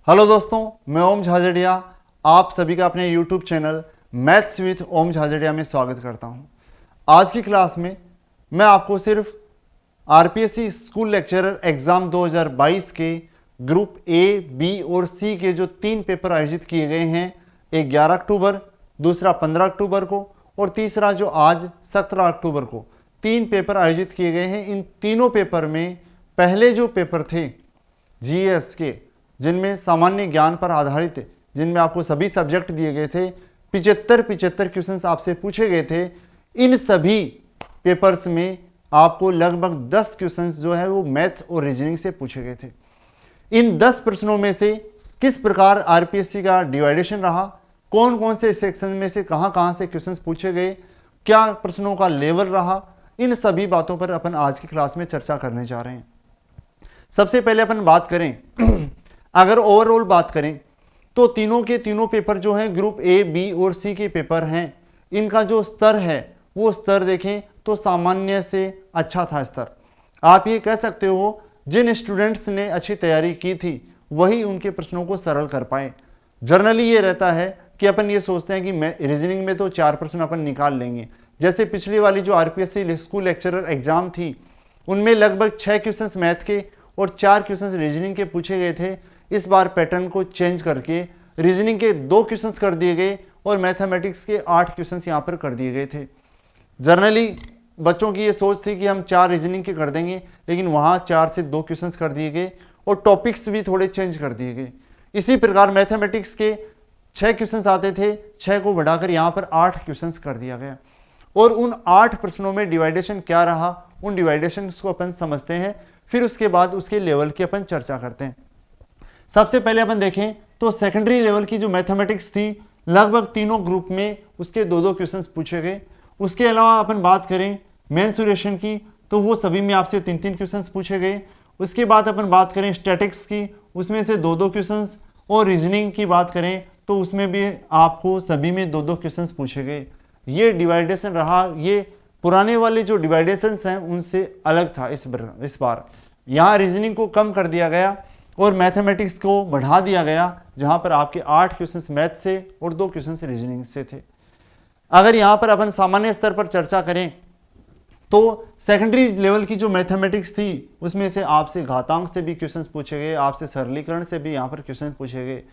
Hello दोस्तों, मैं ओम झाझड़िया आप सभी का अपने YouTube चैनल मैथ्स विथ ओम झाझड़िया में स्वागत करता हूं। आज की क्लास में मैं आपको सिर्फ आरपीएससी स्कूल लेक्चरर एग्जाम 2022 के ग्रुप ए, बी और सी के जो 3 पेपर आयोजित किए गए हैं, एक 11 अक्टूबर, दूसरा 15 अक्टूबर को और तीसरा जो आज 17 अक्टूबर को 3 पेपर आयोजित किए गए हैं। इन तीनों पेपर में पहले जो पेपर थे जीएस के, जिनमें सामान्य ज्ञान पर आधारित, जिनमें आपको सभी सब्जेक्ट दिए गए थे, 75 क्वेश्चंस आपसे पूछे गए थे। इन सभी पेपर्स में आपको लगभग 10 क्वेश्चंस जो है वो मैथ और रीजनिंग से पूछे गए थे। इन 10 प्रश्नों में से किस प्रकार आरपीएससी का डिवाइडेशन रहा, कौन कौन से सेक्शन में से कहां से क्वेश्चंस पूछे गए, क्या प्रश्नों का लेवल रहा, इन सभी बातों पर अपन आज की क्लास में चर्चा करने जा रहे हैं। सबसे पहले अपन बात करें अगर ओवरऑल बात करें तो तीनों के तीनों पेपर जो हैं ग्रुप ए, बी और सी के पेपर हैं। इनका जो स्तर है वो स्तर देखें तो सामान्य से अच्छा था स्तर। आप ये कह सकते हो जिन स्टूडेंट्स ने अच्छी तैयारी की थी वही उनके प्रश्नों को सरल कर पाए। जनरली ये रहता है कि अपन ये सोचते हैं कि रीजनिंग में तो 4 प्रश्न अपन निकाल लेंगे। जैसे पिछली वाली जो आरपीएससी स्कूल लेक्चरर एग्जाम थी उनमें लगभग 6 क्वेश्चंस मैथ के और 4 क्वेश्चंस रीजनिंग के पूछे गए थे। इस बार पैटर्न को चेंज करके रीजनिंग के 2 क्वेश्चंस कर दिए गए और मैथमेटिक्स के 8 क्वेश्चंस यहाँ पर कर दिए गए थे। जनरली बच्चों की ये सोच थी कि हम 4 रीजनिंग के कर देंगे, लेकिन वहाँ 4 से 2 क्वेश्चंस कर दिए गए और टॉपिक्स भी थोड़े चेंज कर दिए गए। इसी प्रकार मैथमेटिक्स के 6 क्वेश्चंस आते थे, 6 को बढ़ाकर यहाँ पर 8 क्वेश्चंस कर दिया गया। और उन 8 प्रश्नों में डिवाइडेशन क्या रहा, उन डिवाइडेशन को अपन समझते हैं, फिर उसके बाद उसके लेवल की अपन चर्चा करते हैं। सबसे पहले अपन देखें तो सेकेंडरी लेवल की जो मैथमेटिक्स थी लगभग तीनों ग्रुप में उसके 2-2 क्वेश्चंस पूछे गए। उसके अलावा अपन बात करें मेंसुरेशन की तो वो सभी में आपसे 3-3 क्वेश्चंस पूछे गए। उसके बाद अपन बात करें स्टैटिक्स की, उसमें से 2-2 क्वेश्चंस, और रीजनिंग की बात करें तो उसमें भी आपको सभी में 2-2 क्वेश्चंस पूछे गए। ये डिवाइडेशन रहा। ये पुराने वाले जो डिवाइडेशंस हैं उनसे अलग था। इस बार यहाँ रीजनिंग को कम कर दिया गया और मैथमेटिक्स को बढ़ा दिया गया, जहां पर आपके 8 क्वेश्चंस मैथ से और 2 क्वेश्चंस रीजनिंग से थे। अगर यहां पर अपन सामान्य स्तर पर चर्चा करें तो सेकेंडरी लेवल की जो मैथमेटिक्स थी उसमें से आपसे घातांक से भी क्वेश्चंस पूछे गए, आपसे सरलीकरण से भी यहाँ पर क्वेश्चन पूछे गए।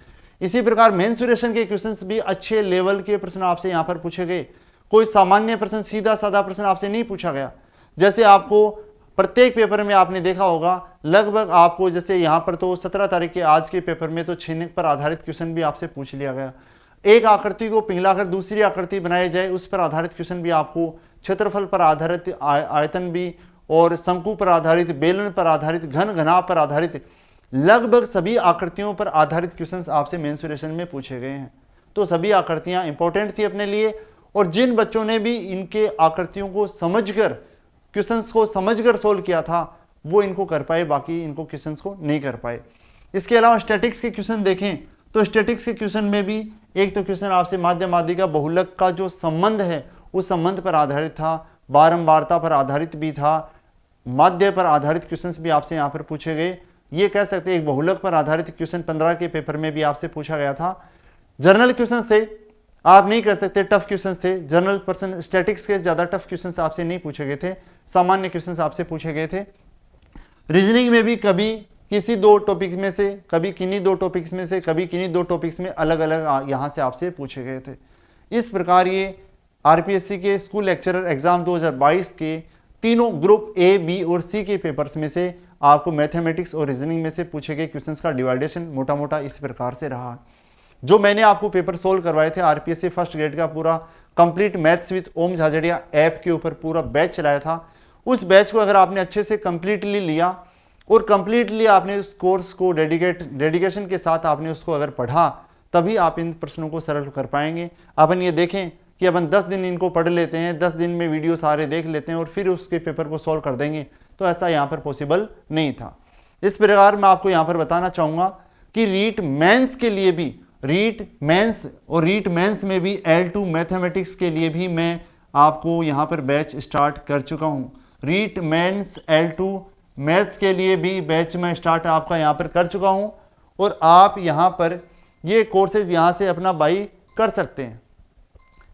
इसी प्रकार मेंसुरेशन के क्वेश्चंस भी अच्छे लेवल के प्रश्न आपसे यहाँ पर पूछे गए। कोई सामान्य प्रश्न, सीधा साधा प्रश्न आपसे नहीं पूछा गया। जैसे आपको प्रत्येक पेपर में आपने देखा होगा लगभग आपको, जैसे यहाँ पर तो 17 तारीख के आज के पेपर में तो छेदक पर आधारित क्वेश्चन भी आपसे पूछ लिया गया। एक आकृति को पिघलाकर दूसरी आकृति बनाई जाए उस पर आधारित क्वेश्चन भी आपको, क्षेत्रफल पर आधारित आयतन भी, और शंकु पर आधारित, बेलन पर आधारित, घन घनाभ पर आधारित, लगभग सभी आकृतियों पर आधारित क्वेश्चन आपसे मेंसुरेशन में पूछे गए हैं। तो सभी आकृतियां इंपॉर्टेंट थी अपने लिए, और जिन बच्चों ने भी इनके आकृतियों को समझकर, क्वेश्चंस को समझकर सोल्व किया था वो इनको कर पाए, बाकी इनको क्वेश्चंस को नहीं कर पाए। इसके अलावा स्टैटिक्स के क्वेश्चन देखें तो स्टैटिक्स के क्वेश्चन में भी एक तो क्वेश्चन आपसे माध्य माध्यिका बहुलक का जो संबंध है उस संबंध पर आधारित था, बारंबारता पर आधारित भी था, माध्य पर आधारित क्वेश्चंस भी आपसे यहाँ पर पूछे गए। ये कह सकते हैं एक बहुलक पर आधारित क्वेश्चन 15 के पेपर में भी आपसे पूछा गया था। जर्नल क्वेश्चन थे, आप नहीं कह सकते टफ क्वेश्चंस थे। जनरल पर्सन स्टैटिक्स के ज्यादा टफ क्वेश्चंस आपसे नहीं पूछे गए थे, सामान्य क्वेश्चंस आपसे पूछे गए थे। रीजनिंग में भी कभी किसी 2 टॉपिक्स में से, कभी किन्हीं 2 टॉपिक्स में से, कभी किन्हीं 2 टॉपिक्स में अलग अलग यहाँ से आपसे पूछे गए थे। इस प्रकार ये आरपीएससी के स्कूल लेक्चरर एग्जाम 2022 के तीनों ग्रुप ए, बी और सी के पेपर्स में से आपको मैथमेटिक्स और रीजनिंग में से पूछे गए क्वेश्चंस का डिवाइडेशन मोटा मोटा इस प्रकार से रहा। जो मैंने आपको पेपर सोल्व करवाए थे आरपीएससी फर्स्ट ग्रेड का पूरा complete maths with Om Jhajharia app के ऊपर पूरा बैच चलाया था, उस बैच को अगर आपने अच्छे से कंप्लीटली लिया और कंप्लीटली आपने उस कोर्स को डेडिकेशन के साथ आपने उसको अगर पढ़ा, तभी आप इन प्रश्नों को सरल कर पाएंगे। अपन ये देखें कि अपन 10 दिन इनको पढ़ लेते हैं, 10 दिन में वीडियो सारे देख लेते हैं और फिर उसके पेपर को सॉल्व कर देंगे, तो ऐसा यहाँ पर पॉसिबल नहीं था। इस प्रकार मैं आपको यहाँ पर बताना चाहूँगा कि रीट मेंस के लिए भी, रीट मेंस और रीट मेंस में भी L2 मैथमेटिक्स के लिए भी मैं आपको यहाँ पर बैच स्टार्ट कर चुका हूँ। रीट मेंस L2 मैथ्स के लिए भी बैच में स्टार्ट आपका यहाँ पर कर चुका हूँ और आप यहाँ पर ये कोर्सेज यहाँ से अपना बाई कर सकते हैं।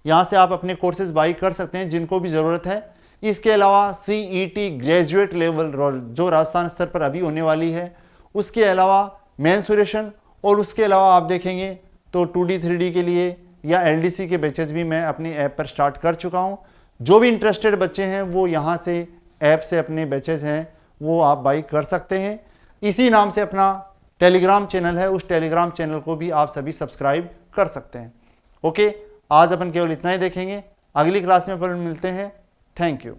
यहाँ से आप अपने कोर्सेज बाई कर सकते हैं जिनको भी ज़रूरत है। इसके अलावा CET ग्रेजुएट लेवल जो राजस्थान स्तर पर अभी होने वाली है, उसके अलावा मेंसुरेशन, और उसके अलावा आप देखेंगे तो 2D 3D के लिए या LDC के बैचेस भी मैं अपनी ऐप पर स्टार्ट कर चुका हूँ। जो भी इंटरेस्टेड बच्चे हैं वो यहाँ से ऐप से अपने बैचेस हैं वो आप बाई कर सकते हैं। इसी नाम से अपना टेलीग्राम चैनल है, उस टेलीग्राम चैनल को भी आप सभी सब्सक्राइब कर सकते हैं। ओके, आज अपन केवल इतना ही देखेंगे, अगली क्लास में अपन मिलते हैं। Thank you.